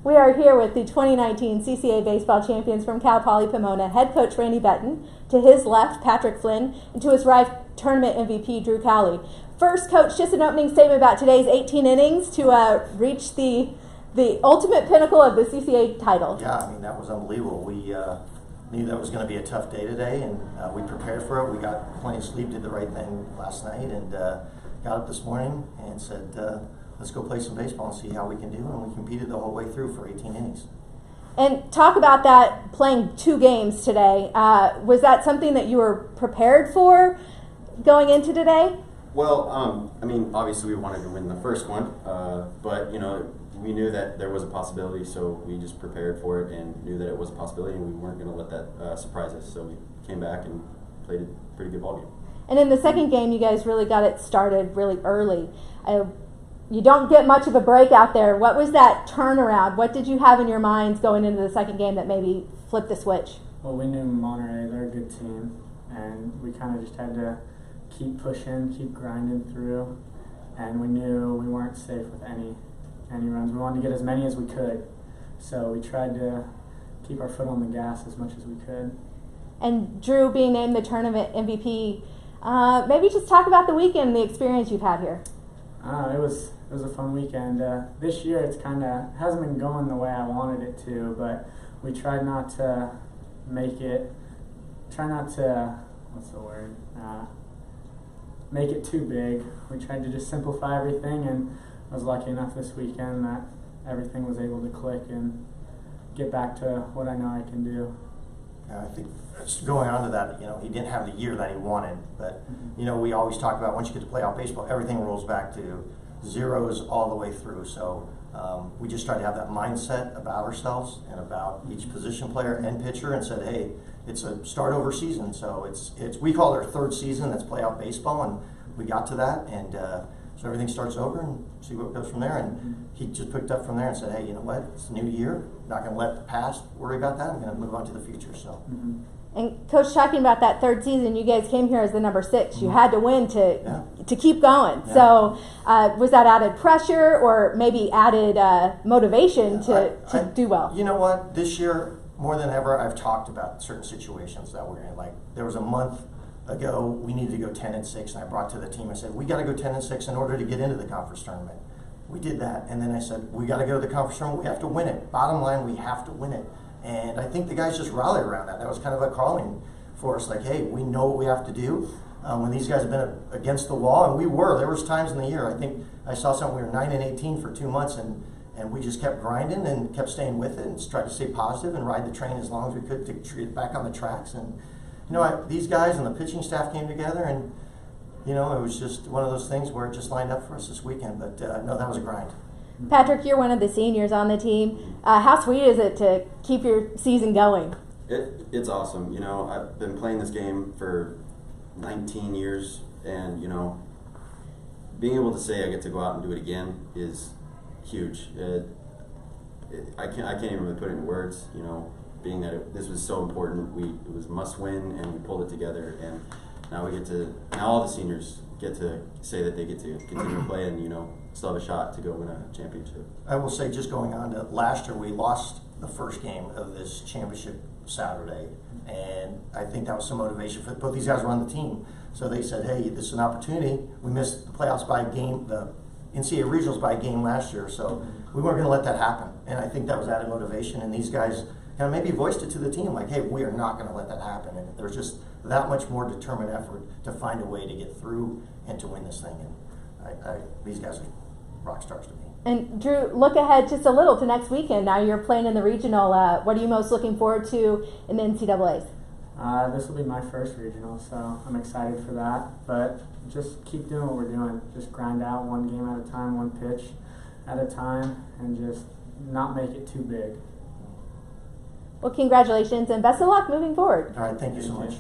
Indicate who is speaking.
Speaker 1: We are here with the 2019 CCAA baseball champions from Cowley, Pomona, head coach Randy Betten, to his left, Patrick Flynn, and to his right, tournament MVP Drew Cowley. First, Coach, just an opening statement about today's 18 innings to reach the ultimate pinnacle of the CCAA title.
Speaker 2: Yeah, I mean, that was unbelievable. We knew that was going to be a tough day today, and we prepared for it. We got plenty of sleep, did the right thing last night, and got up this morning and said, let's go play some baseball and see how we can do, and we competed the whole way through for 18 innings.
Speaker 1: And talk about that, playing 2 games today. Was that something that you were prepared for going into today?
Speaker 3: Well, I mean, obviously we wanted to win the first one, but, you know, we knew that there was a possibility, so we just prepared for it and knew that it was a possibility, and we weren't going to let that surprise us. So we came back and played a pretty good ball game.
Speaker 1: And in the second game, you guys really got it started really early. You don't get much of a break out there. What was that turnaround? What did you have in your minds going into the second game that maybe flipped the switch?
Speaker 4: Well, we knew Monterey, they're a good team, and we kind of just had to keep pushing, keep grinding through, and we knew we weren't safe with any runs. We wanted to get as many as we could, so we tried to keep our foot on the gas as much as we could.
Speaker 1: And Drew, being named the tournament MVP, maybe just talk about the weekend, the experience you've had here.
Speaker 4: It was a fun weekend. This year it's hasn't been going the way I wanted it to, but we tried not to make it too big. We tried to just simplify everything, and I was lucky enough this weekend that everything was able to click and get back to what I know I can do.
Speaker 2: I think going on to that, you know, he didn't have the year that he wanted, but you know, we always talk about once you get to playoff baseball, everything rolls back to zeros all the way through. So we just tried to have that mindset about ourselves and about each position player and pitcher, and said, hey, it's a start over season. So it's we call it our third season. That's playoff baseball, and we got to that, and so everything starts over and see what goes from there. And he just picked up from there and said, hey, you know what? It's a new year. Not going to let the past worry about that. I'm going to move on to the future. So.
Speaker 1: And Coach, talking about that third season, you guys came here as the number 6. You had to win to keep going. Yeah. So was that added pressure or maybe added motivation to do well?
Speaker 2: You know what? This year, more than ever, I've talked about certain situations that we're in. Like there was a month ago, we needed to go 10-6, and I brought to the team, I said, we got to go 10-6 in order to get into the conference tournament. We did that, and then I said, we got to go to the conference tournament, we have to win it. Bottom line, we have to win it. And I think the guys just rallied around that. That was kind of a calling for us, like, hey, we know what we have to do. When these guys have been against the wall, and there was times in the year, I think I saw something, we were 9-18 for 2 months, and we just kept grinding and kept staying with it and tried to stay positive and ride the train as long as we could to get it back on the tracks. And you know, these guys and the pitching staff came together, and you know, it was just one of those things where it just lined up for us this weekend. But no, that was a grind.
Speaker 1: Patrick, you're one of the seniors on the team. How sweet is it to keep your season going?
Speaker 3: It's awesome. You know, I've been playing this game for 19 years, and you know, being able to say I get to go out and do it again is huge. I can't even really put it in words. You know, being that this was so important, it was must win, and we pulled it together, and now all the seniors get to say that they get to continue to play and, you know, still have a shot to go win a championship.
Speaker 2: I will say, just going on to last year, we lost the first game of this championship Saturday, and I think that was some motivation for both these guys were on the team. So they said, hey, this is an opportunity. We missed the playoffs by a game, the NCAA regionals by a game last year, so we weren't going to let that happen. And I think that was added motivation, and these guys kind of maybe voiced it to the team, like, hey, we are not going to let that happen. And there's just that much more determined effort to find a way to get through and to win this thing. And these guys are rock stars to me.
Speaker 1: And Drew, look ahead just a little to next weekend. Now you're playing in the regional. What are you most looking forward to in the NCAAs?
Speaker 4: This will be my first regional, so I'm excited for that. But just keep doing what we're doing. Just grind out one game at a time, one pitch at a time, and just not make it too big.
Speaker 1: Well, congratulations and best of luck moving forward.
Speaker 2: All right, thank you so much.